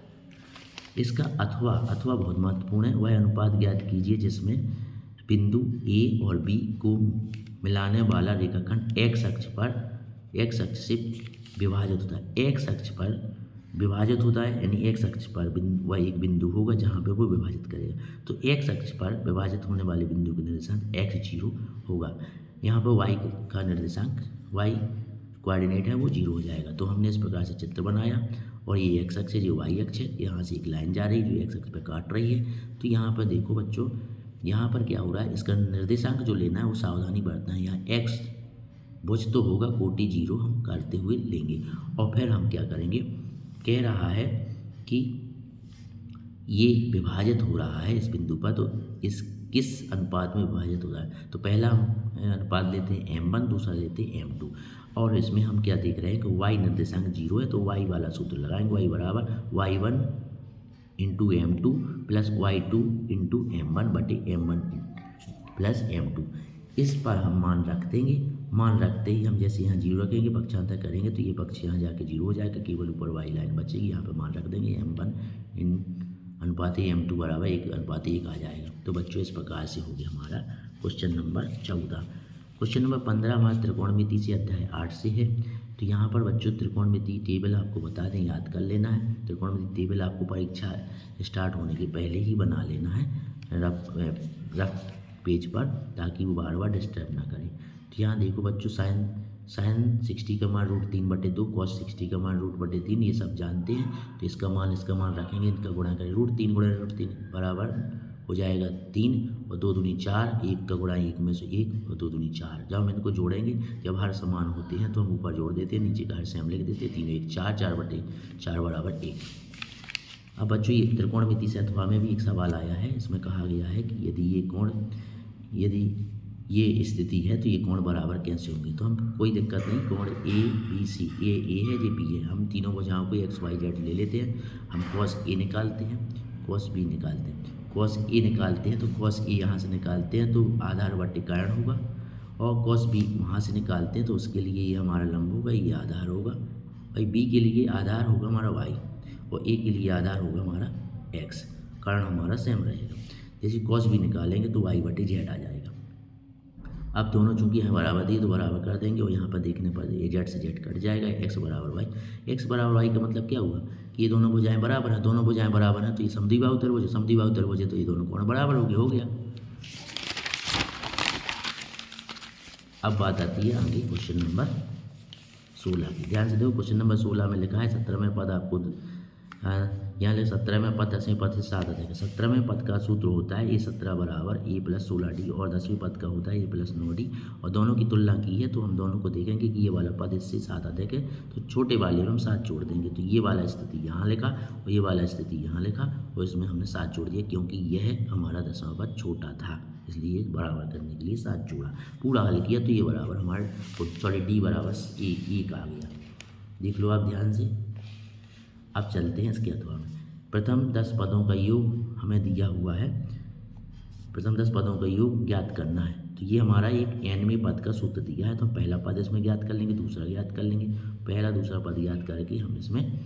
इसका अथवा बहुत महत्वपूर्ण है। वह अनुपात ज्ञात कीजिए जिसमें बिंदु A और B को मिलाने वाला रेखाखंड x अक्ष से विभाजित होता है। x अक्ष पर विभाजित होता है, यानी x अक्ष पर वह एक बिंदु होगा जहाँ पे वो विभाजित करेगा। तो x अक्ष पर विभाजित होने वाले बिंदु का निर्देशांक x0 होगा। यहाँ पर y का निर्देशांक, y कोऑर्डिनेट है, वो 0 हो जाएगा। तो हमने इस प्रकार से चित्र बनाया और ये x अक्ष है, जो y अक्ष है, यहाँ से एक लाइन जा रही है जो x अक्ष पर काट रही है। तो यहाँ पर देखो बच्चों, यहाँ पर क्या हो रहा है, इसका निर्देशांक जो लेना है वो सावधानी बरतना है। यहाँ x भुज तो होगा, कोटि 0 हम करते हुए लेंगे। और फिर हम क्या करेंगे, कह रहा है कि ये विभाजित हो रहा है इस बिंदु पर, तो इस किस अनुपात में विभाजित हो रहा है। तो पहला हम अनुपात लेते हैं m1, दूसरा लेते हैं m2। और इसमें हम क्या देख रहे हैं कि y निर्देशांक 0 है, तो y वाला सूत्र लगाएंगे। y बराबर y1 into m2 plus y2 into m1 बटे m1 प्लस m2। इस पर हम मान रख देंगे। मान रखते ही हम जैसे यहाँ 0 रखेंगे, पक्षांतर करेंगे तो ये पक्ष यहाँ जाके 0 हो जाएगा, केवल ऊपर y लाइन बचेगी। यहाँ पे मान रख देंगे m1 इन अनुपात m2 बराबर 1:1 आ जाएगा। तो बच्चों इस प्रकार से हो गया हमारा क्वेश्चन नंबर 14। क्वेश्चन नंबर 15 हमारा त्रिकोणमिति से अध्याय 8 से है। तो यहाँ पर बच्चों त्रिकोणमिति टेबल आपको बता दें, याद कर लेना है। त्रिकोणमिति टेबल आपको परीक्षा स्टार्ट होने के पहले ही बना लेना है रफ पेज पर, ताकि वो बार बार डिस्टर्ब ना करें। तो यहाँ देखो बच्चों, साइन 60 का मान √3/2, कॉस 60 का मान √3, ये सब जानते हैं। तो इसका मान रखेंगे, इनका गुणा करें, √3 गुणा √3 बराबर हो जाएगा 3 और 2 दूनी 4, 1 का गुणा 1 में से 1 और 2 दूनी 4। जब हम इनको जोड़ेंगे, जब हर समान होते हैं तो हम ऊपर जोड़ देते हैं, नीचे का हर से हम लिख देते हैं। 3 1 4, 4/4 बराबर 1। अब बच्चों ये त्रिकोणमिति से अथवा में भी एक सवाल आया है। इसमें कहा गया है कि यदि ये स्थिति है तो ये कोण बराबर कैसे होंगे। तो हम कोई दिक्कत नहीं, कोण ABC, ये A है, ये B है, हम तीनों भुजाओं को x y z ले लेते हैं। हम cos A निकालते हैं, cos B निकालते हैं। cos A निकालते हैं तो cos A यहाँ से निकालते हैं तो आधार वर्टिकारण होगा, और cos B वहाँ से निकालते हैं तो उसके लिए ये हमारा लंब होगा, ये आधार होगा। भाई B के लिए आधार होगा हमारा y और A के लिए आधार होगा हमारा x, कारण हमारा सेम रहेगा। जैसे cos B निकालेंगे तो y/z आ जाएगा। अब दोनों चूंकि हैं बराबर दिए तो बराबर कर देंगे, और यहाँ पर देखने पर ये z से z कट जाएगा, x बराबर y। x बराबर y का मतलब क्या हुआ कि ये दोनों भुजाएं बराबर हैं, दोनों भुजाएं बराबर हैं तो ये समद्विबाहु त्रिभुज है, समद्विबाहु त्रिभुज है तो ये दोनों कोण बराबर हो गया। अब बात आती है आगे क्वेश्चन नंबर 16 की। ध्यान से देखो, क्वेश्चन नंबर 16 में लिखा है 17वें पद आपको यहाँ ले 17वें पद 10वें पद से 7 आ जाएगा। 17वें पद का सूत्र होता है A17 बराबर A प्लस 16D और 10वें पद का होता है A प्लस 9D। और दोनों की तुलना की है तो हम दोनों को देखेंगे कि ये वाला पद इससे 7 आ जाएगा, तो छोटे वाले में हम 7 जोड़ देंगे। तो ये वाला स्थिति यहाँ लिखा और ये वाला स्थिति यहाँ लिखा और इसमें हमने 7 जोड़ दिया क्योंकि यह हमारा 10वां पद छोटा था, इसलिए बराबर करने के लिए 7 जोड़ा। पूरा हल किया तो ये बराबर हमारे D बराबर 1 आ गया। देख लो आप ध्यान से। अब चलते हैं इसके अथवा में। प्रथम 10 पदों का योग हमें दिया हुआ है, प्रथम 10 पदों का योग ज्ञात करना है। तो ये हमारा एक nवें पद का सूत्र दिया है, तो हम पहला पद इसमें ज्ञात कर लेंगे, दूसरा ज्ञात कर लेंगे। पहला दूसरा पद ज्ञात करके हम इसमें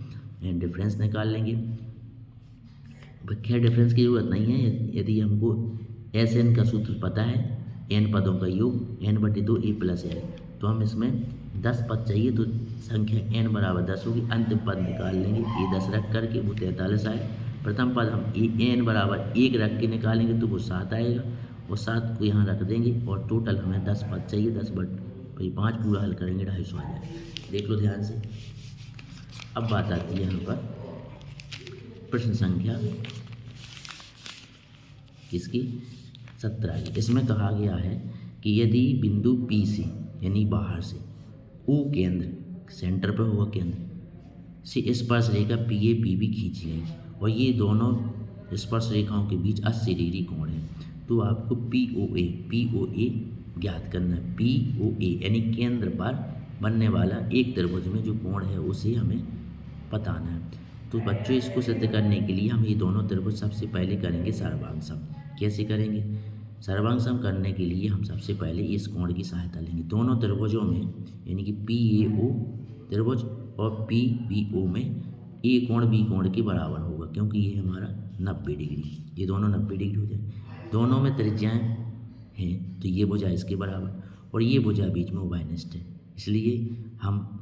डिफरेंस निकाल लेंगे। खैर डिफरेंस की जरूरत नहीं है, यदि हमको SN का सूत्र पता है, n पदों का योग n/2 A प्लस L, तो हम इसमें 10 पद चाहिए तो संख्या n बराबर 10 होगी। अंतिम पद निकाल लेंगे, ये 10 रख करके वो 43 आए। प्रथम पद हम n बराबर 1 रख के निकालेंगे तो वो 7 आएगा और 7 को यहाँ रख देंगे और टोटल हमें 10 पद चाहिए। 10/5 पूरा हल करेंगे 250 आ जाएगा। देख लो ध्यान से। अब बात आती है यहाँ पर प्रश्न संख्या किसकी 17 की। इसमें कहा गया है कि यदि बिंदु P से यानी बाहर से O केंद्र सेंटर पर होगा केंद्र से स्पर्श रेखा PA PB खींची गई और ये दोनों स्पर्श रेखाओं के बीच 80 डिग्री कोण है, तो आपको POA ज्ञात करना है। POA यानी केंद्र पर बनने वाला एक त्रिभुज में जो कोण है उसे हमें बताना है। तो बच्चों इसको सिद्ध करने के लिए हम ये दोनों त्रिभुज सबसे पहले करेंगे सर्वांग। कैसे करेंगे? सर्वांग करने के लिए हम सबसे पहले इस कोण की सहायता लेंगे। दोनों त्रिभुजों में यानी कि PAO त्रिभुज और PBO में A कोण B कोण के बराबर होगा क्योंकि ये हमारा 90 डिग्री, ये दोनों 90 डिग्री हो जाए। दोनों में त्रिज्याएं हैं तो ये भुजा इसके बराबर और ये भुजा बीच में उभयनिष्ठ है, इसलिए हम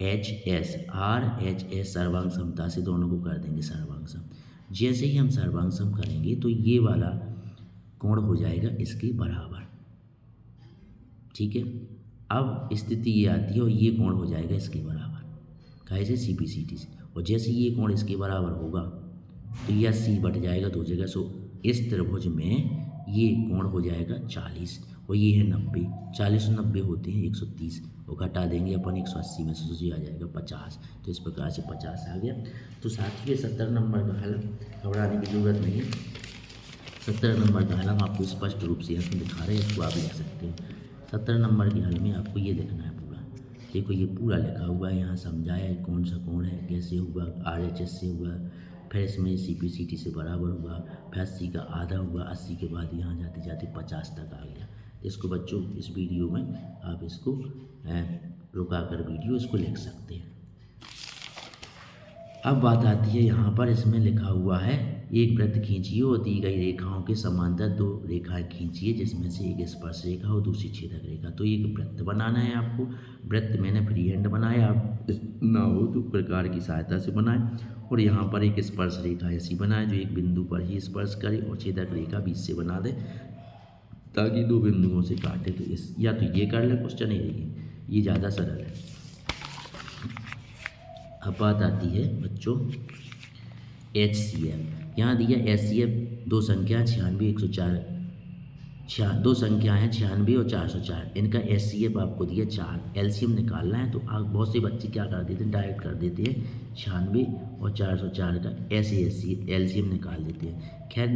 RHS सर्वांग समता से दोनों को कर देंगे सर्वांग सम। जैसे ही हम सर्वांग सम करेंगे तो ये वाला कोण हो जाएगा इसके बराबर, ठीक है। अब स्थिति ये आती है और ये कोण हो जाएगा इसके बराबर, कैसे CPCT से। और जैसे ये कोण इसके बराबर होगा तो यह C बट जाएगा 2 जगह। सो इस त्रिभुज में ये कोण हो जाएगा 40 और ये है 90। 40 और 90 होते हैं 130 और घटा देंगे अपन 180 में से, तो ये आ जाएगा 50। तो इस प्रकार से 50 आ गया। तो साथियों 70 नंबर का हल घबराने की जरूरत नहीं है। 70 नंबर का हल हम आपको स्पष्ट रूप से यहाँ दिखा रहे हैं, इसको आप लिख सकते हैं। 70 नंबर के हल में आपको ये देखना है पूरा। देखो ये पूरा लिखा हुआ है, यहाँ समझाया है कौन सा कोण है, कैसे हुआ, RHS से हुआ, फिर इसमें CPCT से बराबर हुआ, फिर 80 का आधा हुआ, 80 के बाद यहाँ जाते जाते 50 तक आ गया। इसको बच्चों इस वीडियो में आप इसको रुका कर वीडियो इसको लिख सकते हैं। अब बात आती है यहाँ पर, इसमें लिखा हुआ है एक वृत्त खींचिए और दी गई रेखाओं के समांतर 2 रेखाएं खींचिए जिसमें से एक स्पर्श रेखा और दूसरी छेदक रेखा। तो एक वृत्त बनाना है आपको। वृत्त मैंने फ्री हैंड बनाया, आप ना हो तो प्रकार की सहायता से बनाएं। और यहाँ पर एक स्पर्श रेखा ऐसी बनाए जो एक बिंदु पर ही स्पर्श करे और छेदक रेखा बीच से बना दे ताकि 2 बिंदुओं से काटे। तो इस या तो ये कर ले क्वेश्चन, ये ज़्यादा सरल है। अब बात आती है बच्चों HCF। यहाँ दिया HCF 2 संख्या 96 104, 2 संख्या हैं 96 और 404। इनका HCF आपको दिया 4। LCM निकालना है तो आप बहुत से बच्चे क्या कर देते हैं, डायरेक्ट कर देते हैं 96 और 404 का ऐसे LCM निकाल देते हैं। खैर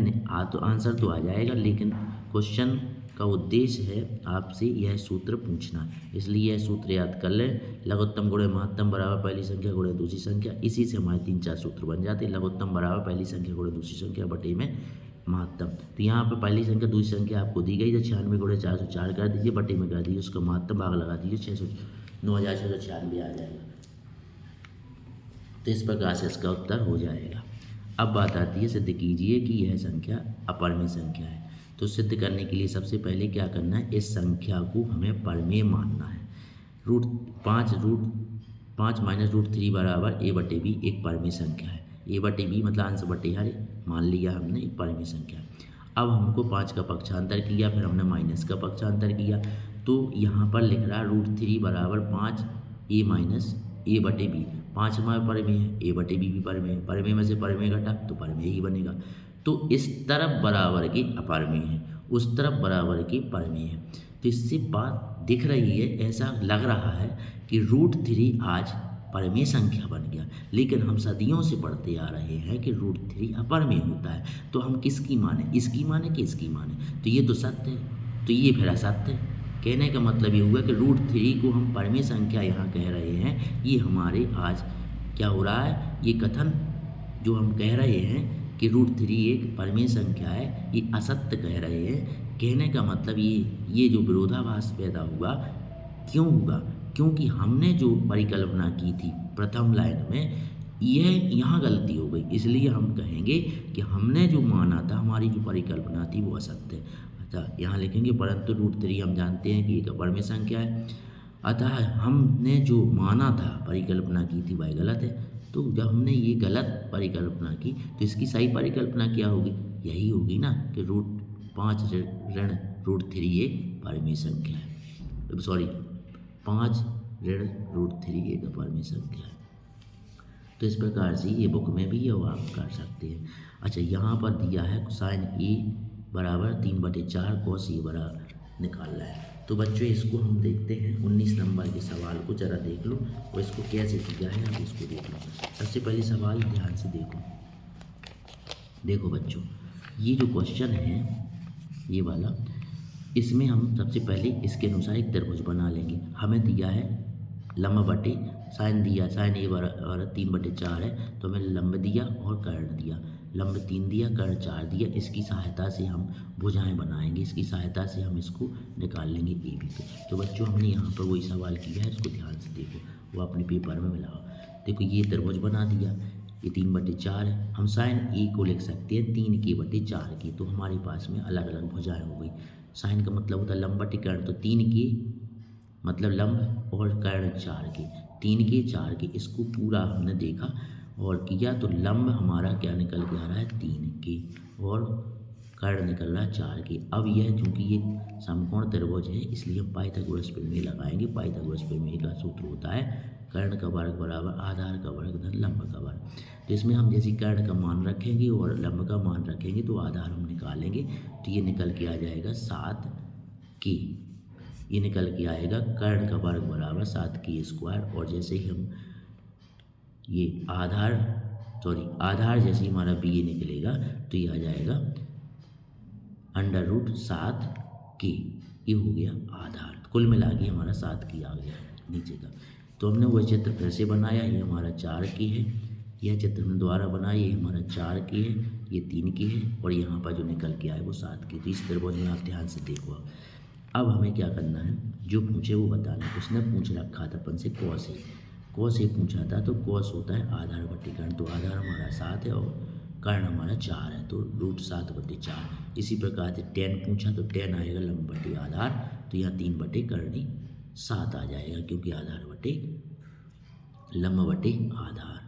तो आंसर तो आ जाएगा, लेकिन क्वेश्चन का उद्देश्य है आपसे यह सूत्र पूछना, इसलिए यह सूत्र याद कर लें। लघुत्तम गुणे महत्तम बराबर पहली संख्या गुणे दूसरी संख्या। इसी से हमारे 3-4 सूत्र बन जाते हैं। लघुत्तम बराबर पहली संख्या गुणे दूसरी संख्या बटे में महत्तम। तो यहाँ पर पहली संख्या दूसरी संख्या आपको दी गई है, 96 गुणे 404 कर दीजिए, बटे में कर दीजिए, उसका महत्तम भाग लगा दीजिए, 9696 आ जाएगा। तो इस प्रकार से इसका उत्तर हो जाएगा। अब बात आती है सिद्ध कीजिए कि यह संख्या अपरिमेय संख्या है। तो सिद्ध करने के लिए सबसे पहले क्या करना है, इस संख्या को हमें परिमेय मानना है। √5 माइनस √3 बराबर A/B एक परिमेय संख्या है। A/B मतलब अंश बटे हर मान लिया हमने एक परिमेय संख्या। अब हमको 5 का पक्षांतर किया, फिर हमने माइनस का पक्षांतर किया, तो यहाँ पर लिख रहा है √3 बराबर 5 A माइनस A/B 5वां परिमेय है, ए बटे बी भी परिमेय है, परिमेय में से परिमेय घटा तो परिमेय ही बनेगा। तो इस तरफ बराबर के अपरिमेय है, उस तरफ बराबर के परिमेय है। तो इससे बात दिख रही है, ऐसा लग रहा है कि √3 आज परिमेय संख्या बन गया, लेकिन हम सदियों से पढ़ते आ रहे हैं कि √3 अपरिमेय होता है। तो हम किसकी माने, इसकी माने कि इसकी माने? तो ये तो सत्य है, तो ये फिर असत्य है। कहने का मतलब ये हुआ कि √3 को हम परिमेय संख्या यहाँ कह रहे हैं, ये हमारे आज क्या हो रहा है, ये कथन जो हम कह रहे हैं कि √3 एक परिमेय संख्या है, ये असत्य कह रहे हैं। कहने का मतलब ये जो विरोधाभास पैदा हुआ, क्यों हुआ? क्योंकि हमने जो परिकल्पना की थी प्रथम लाइन में, यह यहाँ गलती हो गई। इसलिए हम कहेंगे कि हमने जो माना था, हमारी जो परिकल्पना थी वो असत्य है। अतः यहाँ लिखेंगे परंतु √3 हम जानते हैं कि एक अपरिमेय संख्या है, अतः हमने जो माना था, परिकल्पना की थी, वह गलत है। तो जब हमने ये गलत परिकल्पना की तो इसकी सही परिकल्पना क्या होगी? यही होगी ना कि √5 ऋण √3 एक परिमेय संख्या है, सॉरी 5 ऋण √3 एक अपरिमेय संख्या है। तो इस प्रकार से ये बुक में भी ये आप कर सकते हैं। अच्छा, यहाँ पर दिया है साइन ए बराबर 3/4 कॉस ए बराबर निकालना है। तो बच्चों इसको हम देखते हैं, 19 नंबर के सवाल को ज़रा देख लो और इसको कैसे किया है आप इसको देख लो। सबसे पहले सवाल ध्यान से देखो बच्चों, ये जो क्वेश्चन है ये वाला, इसमें हम सबसे पहले इसके अनुसार एक त्रिभुज बना लेंगे। हमें दिया है लंब बटे साइन दिया, साइन ए बराबर 3/4 है, तो हमें लंब दिया और कर्ण दिया, लंब 3 दिया, कर्ण 4 दिया। इसकी सहायता से हम भुजाएं बनाएंगे, इसकी सहायता से हम इसको निकाल लेंगे ए बी पे। तो बच्चों हमने यहाँ पर वही सवाल किया है, इसको ध्यान से देखो, वो अपने पेपर में मिलाओ। देखो ये त्रिभुज बना दिया, ये 3/4 है। हम साइन ए को लिख सकते हैं 3k/4 की, तो हमारे पास में अलग अलग भुजाएं हो गई। साइन का मतलब होता है लंब बटे कर्ण, तो 3k मतलब लंब और कर्ण 4k, 3k 4k, इसको पूरा हमने देखा और किया तो लंब हमारा क्या निकल के आ रहा है 3k और कर्ण निकल रहा है 4k। अब यह चूँकि ये समकोण त्रिभुज है, इसलिए हम पाइथागोरस प्रमेय लगाएंगे। पाइथागोरस प्रमेय का सूत्र होता है कर्ण का वर्ग बराबर आधार का वर्ग धन लंब का वर्ग। तो इसमें हम जैसे कर्ण का मान रखेंगे और लंब का मान रखेंगे तो आधार हम निकालेंगे, तो ये निकल के आ जाएगा 7k। ये निकल के आएगा कर्ण का वर्ग बराबर 7k²। और जैसे ही हम ये आधार जैसे ही हमारा बी ए निकलेगा तो ये आ जाएगा √7k, ये हो गया आधार। कुल मिला के हमारा 7k आ गया नीचे का। तो हमने वह चित्र फिर से बनाया, ये हमारा 4k है, यह चित्र में दोबारा बनाया, ये हमारा 4k है, ये 3k है और यहाँ पर जो निकल के आए वो 7k। तो इस त्रिभुज में आप ध्यान से देखो। अब हमें क्या करना है, जो पूछे वो बताना है। उसने पूछ रखा था अपन से कॉस ए पूछा था, तो कॉस होता है आधार बटे कर्ण, तो आधार हमारा 7 है और कर्ण हमारा 4 है, तो √7/4। इसी प्रकार से tan पूछा तो tan आएगा लंब बटे आधार, तो यहाँ 3/7 आ जाएगा, क्योंकि आधार बटे लंब बटे आधार।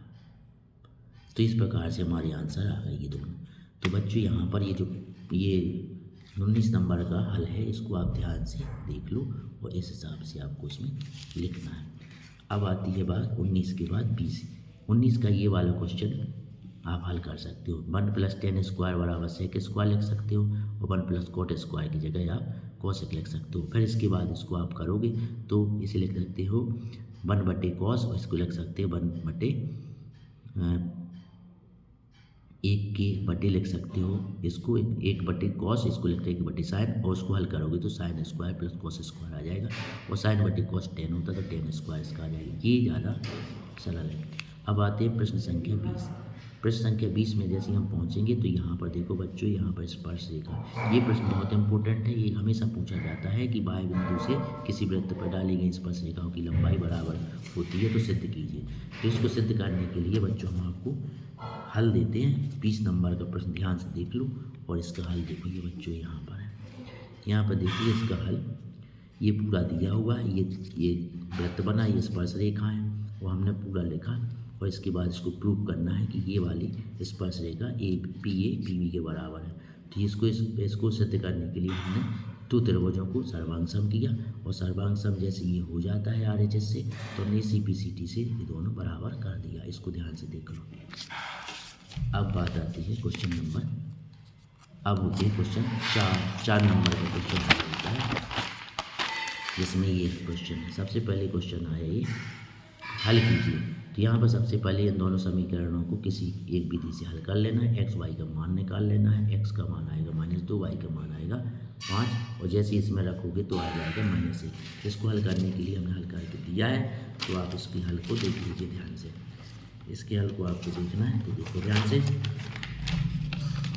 तो इस प्रकार से हमारे आंसर आ गए ये दोनों। तो बच्चों यहाँ पर ये 19 नंबर का हल है, इसको आप ध्यान से देख लो और इस हिसाब से आपको इसमें लिखना है। अब आती है बात 19 के बाद 20। 19 का ये वाला क्वेश्चन आप हल कर सकते हो। 1 + tan² बराबर sec² लिख सकते हो और 1 + cot² की जगह आप cosec लिख सकते हो। फिर इसके बाद इसको आप करोगे तो इसे लिख सकते हो 1/cos और इसको लिख सकते हो 1/1 लिख सकते हो, इसको 1/cos, इसको लिखते हैं 1/sin, और उसको हल करोगे तो sin² + cos² आ जाएगा और sin/cos tan होता तो tan² इसका आ जाएगा। ये ज़्यादा सरल है। अब आते हैं प्रश्न संख्या 20। प्रश्न संख्या 20 में जैसे हम पहुंचेंगे तो यहाँ पर देखो बच्चों, यहाँ पर स्पर्श रेखा, ये प्रश्न बहुत इंपॉर्टेंट है। ये हमेशा पूछा जाता है कि बाह्य बिंदु से किसी वृत्त पर डाली गई स्पर्श रेखाओं की लंबाई बराबर होती है, तो सिद्ध कीजिए। तो इसको सिद्ध करने के लिए बच्चों हम आपको हल देते हैं। 20 नंबर का प्रश्न ध्यान से देख लो और इसका हल देखो। ये बच्चों यहाँ पर है, यहाँ पर देखिए इसका हल, ये पूरा दिया हुआ है। ये वृत्त बना, ये स्पर्श रेखा है, वो हमने पूरा लिखा और इसके बाद इसको प्रूव करना है कि ये वाली स्पर्श रेखा PA PB के बराबर है। तो इसको सिद्ध करने के लिए हमने दो त्रिभुजों को सर्वांग सम किया और सर्वांग सम जैसे ये हो जाता है RHS से, तो हमने CPCT से ये दोनों बराबर कर दिया। इसको ध्यान से देख लो। अब बात आती है क्वेश्चन नंबर, अब होती है क्वेश्चन 4 नंबर का क्वेश्चन होता है, जिसमें ये क्वेश्चन है। सबसे पहले क्वेश्चन आया ये, हल कीजिए। तो यहाँ पर सबसे पहले इन दोनों समीकरणों को किसी एक विधि से हल कर लेना है। x y का मान निकाल लेना है। x का मान आएगा -2, y का मान आएगा 5, और जैसे इसमें रखोगे तो आ जाएगा -1। इसको हल करने के लिए हमें हल करके दिया है, तो आप इसके हल को देख लीजिए ध्यान से। इसके हल को आपको देखना है, तो देखो ध्यान से।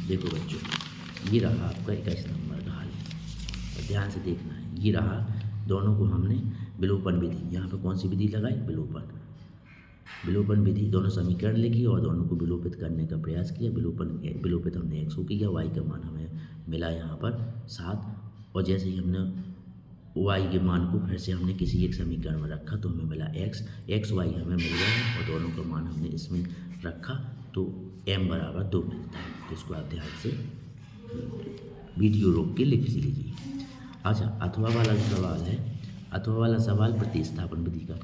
देखो बच्चों, ये रहा आपका 21 नंबर का हल, और ध्यान से देखना है। ये रहा, दोनों को हमने विलोपन विधि, यहाँ पे कौन सी विधि लगाई? विलोपन विधि। दोनों समीकरण लिखी और दोनों को विलोपित करने का प्रयास किया। विलोपित हमने x को किया, y का मान हमें मिला यहाँ पर 7, और जैसे ही हमने y के मान को फिर से हमने किसी एक समीकरण में रखा तो हमें मिला x y हमें मिल गया है, और दोनों का मान हमने इसमें रखा तो m बराबर 2 मिलता है। तो इसको आप ध्यान से वीडियो रोक के लिख लीजिए। अच्छा, अथवा वाला सवाल है। अथवा वाला सवाल प्रतिस्थापन विधि का।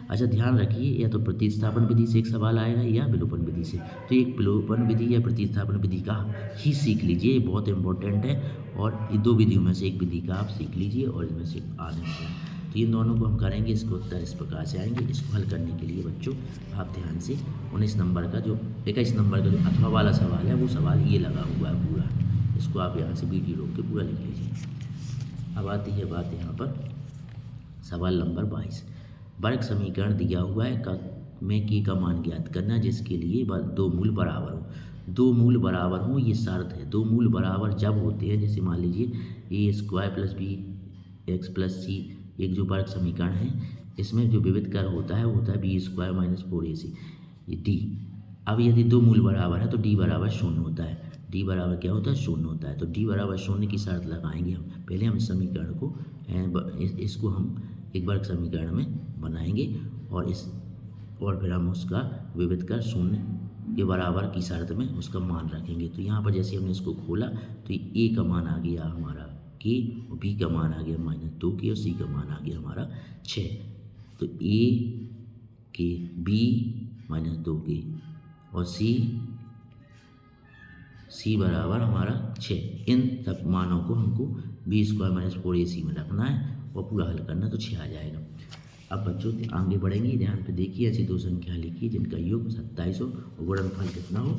अच्छा, ध्यान रखिए, या तो प्रतिस्थापन विधि से एक सवाल आएगा या विलोपन विधि से। तो एक विलोपन विधि या प्रतिस्थापन विधि का ही सीख लीजिए, ये बहुत इंपॉर्टेंट है, और ये दो विधियों में से एक विधि का आप सीख लीजिए और इसमें से आने वाला। तो इन दोनों को हम करेंगे, इसको उत्तर इस प्रकार से आएंगे। इसको हल करने के लिए बच्चों आप ध्यान से 19 नंबर का जो 21 नंबर का जो अथवा वाला सवाल है, वो सवाल ये लगा हुआ है पूरा। इसको आप यहाँ से वीडियो रोक के पूरा लिख लीजिए। अब आती है बात यहाँ पर सवाल नंबर 22। वर्ग समीकरण दिया हुआ है में k का मान ज्ञात करना, जिसके लिए दो मूल बराबर हो। दो मूल बराबर हों, ये शर्त है। दो मूल बराबर जब होते हैं, जैसे मान लीजिए a² + bx + c एक जो वर्ग समीकरण है, इसमें जो विविध कर होता है वो होता है b² - 4ac ये d। अब यदि दो मूल बराबर है तो d बराबर 0 होता है। d बराबर क्या होता है? 0 होता है। तो d बराबर 0 की शर्त लगाएंगे हम। पहले हम समीकरण को इसको हम एक वर्ग समीकरण में बनाएंगे, और फिर हम उसका विविध कर 0 के बराबर की शर्त में उसका मान रखेंगे। तो यहाँ पर जैसे हमने इसको खोला तो a का मान आ गया हमारा k, और b का मान आ गया -2k, और c का मान आ गया हमारा 6। तो a k, b -2k, और c बराबर हमारा 6। इन सब मानों को हमको b² - 4ac में रखना है और पूरा हल करना, तो 6 आ जाएगा। अब बच्चों आगे बढ़ेंगे, ध्यान पे देखिए। ऐसी दो संख्या लिखिए जिनका योग 27 हो और गुणनफल कितना हो?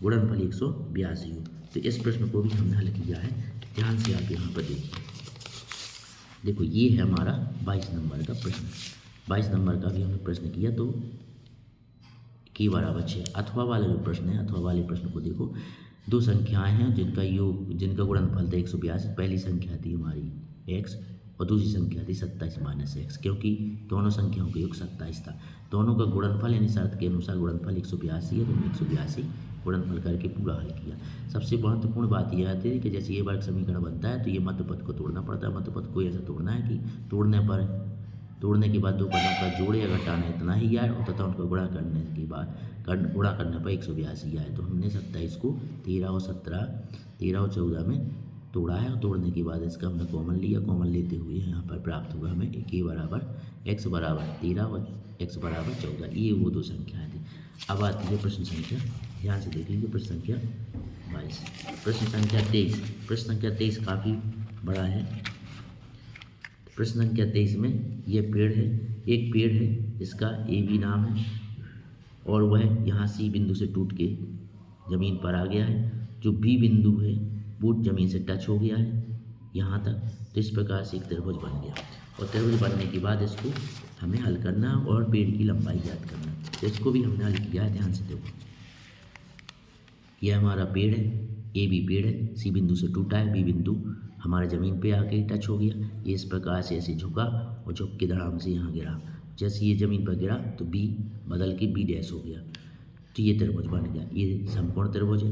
गुणनफल 182 हो। तो इस प्रश्न को भी हमने हल किया है। ध्यान से आप यहाँ पर देखिए। देखो, ये है हमारा 22 नंबर का प्रश्न। 22 नंबर का भी हमने प्रश्न किया, तो k बराबर 6। अथवा वाला जो प्रश्न है, अथवा वाले प्रश्न को देखो। दो संख्याएं हैं जिनका गुणनफल था 182। पहली संख्या थी हमारी x और दूसरी संख्या थी 27 - x, क्योंकि दोनों संख्याओं का योग 27 था। दोनों का गुणनफल यानी शर्त के अनुसार गुणनफल 182 है, तो 182 गुणनफल करके पूरा हल किया। सबसे महत्वपूर्ण बात यह आती है कि जैसे ये वर्ग समीकरण बनता है तो ये मध्य पद को तोड़ना पड़ता है। मध्य पद को ऐसा तोड़ना है कि तोड़ने के बाद दो पदों का जोड़े या घटाना इतना ही आए, और तथा उनको गुणा करने के बाद गुणा करने पर 182 आए। तो हमने 27 को 13 और 14 में तोड़ा है, और तोड़ने के बाद इसका हमने कॉमन लिया। कॉमन लेते हुए यहाँ पर प्राप्त हुआ हमें k बराबर x बराबर 13 और x बराबर 14। ये वो दो संख्याएँ थी। अब आती है प्रश्न संख्या, ध्यान से देखेंगे। प्रश्न संख्या 22। प्रश्न संख्या 23। प्रश्न संख्या 23 काफ़ी बड़ा है। प्रश्न संख्या 23 में ये पेड़ है, एक पेड़ है, इसका AB नाम है, और वह यहाँ C बिंदु से टूट के ज़मीन पर आ गया है। जो B बिंदु है वो ज़मीन से टच हो गया है यहाँ तक। तो इस प्रकार से एक त्रिभुज बन गया, और त्रिभुज बनने के बाद इसको हमें हल करना और पेड़ की लंबाई ज्ञात करना। तो इसको भी हमने हल किया है। ध्यान से देखो, यह हमारा पेड़ है, AB पेड़ है, C बिंदु से टूटा है, B बिंदु हमारे ज़मीन पे आके टच हो गया। ये इस प्रकार से ऐसे झुका और झुक के धड़ाम से यहाँ गिरा। जैसे ये ज़मीन पर गिरा तो B बदल के B' हो गया। तो ये त्रिभुज बन गया, ये समकोण त्रिभुज है।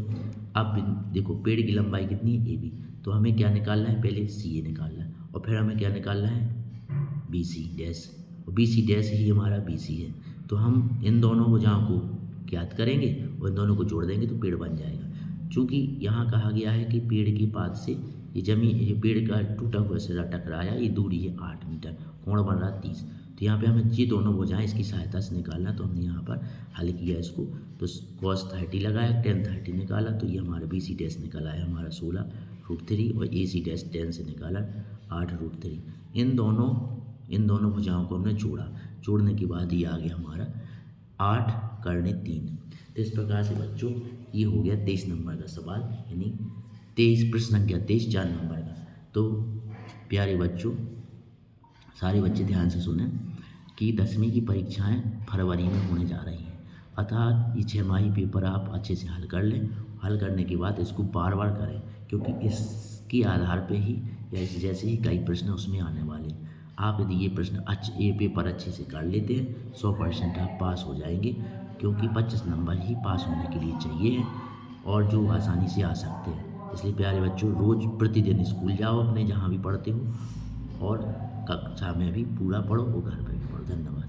अब देखो, पेड़ की लंबाई कितनी है? AB। तो हमें क्या निकालना है? पहले CA निकालना है, और फिर हमें क्या निकालना है? BC', और BC' ही हमारा BC है। तो हम इन दोनों भुजाओं को ज्ञात करेंगे और इन दोनों को जोड़ देंगे तो पेड़ बन जाएगा। चूँकि यहाँ कहा गया है कि पेड़ की पात से ये पेड़ का टूटा हुआ सिरा टकराया, ये दूरी है 8 मीटर, कोण बन रहा 30। तो यहाँ पे हमें ये दोनों भुजाएं इसकी सहायता से निकालना, तो हमने यहाँ पर हल किया इसको। तो cos 30 लगाया, tan 30 निकाला, तो ये हमारा BC डैश निकल आया हमारा 16√3 और AC डैश tan से निकाला 8√3। इन दोनों भुजाओं को हमने जोड़ने के बाद ये आ गया हमारा 8/3। तो इस प्रकार से बच्चों ये हो गया 23 नंबर का सवाल, यानी 23 प्रश्न संख्या 23 4 नंबर का। तो प्यारे बच्चों, सारे बच्चे ध्यान से सुने कि 10वीं की परीक्षाएं फरवरी में होने जा रही हैं, अतः ये 6माही पेपर आप अच्छे से हल कर लें। हल करने के बाद इसको बार बार करें, क्योंकि इसके आधार पे ही या जैसे ही कई प्रश्न उसमें आने वाले हैं। आप यदि ये पेपर अच्छे से कर लेते हैं 100% आप पास हो जाएंगे, क्योंकि 25 नंबर ही पास होने के लिए चाहिए और जो आसानी से आ सकते हैं। इसलिए प्यारे बच्चों, रोज़ प्रतिदिन स्कूल जाओ अपने जहाँ भी पढ़ते हो, और कक्षा में भी पूरा पढ़ो और घर पर भी पढ़ो। धन्यवाद।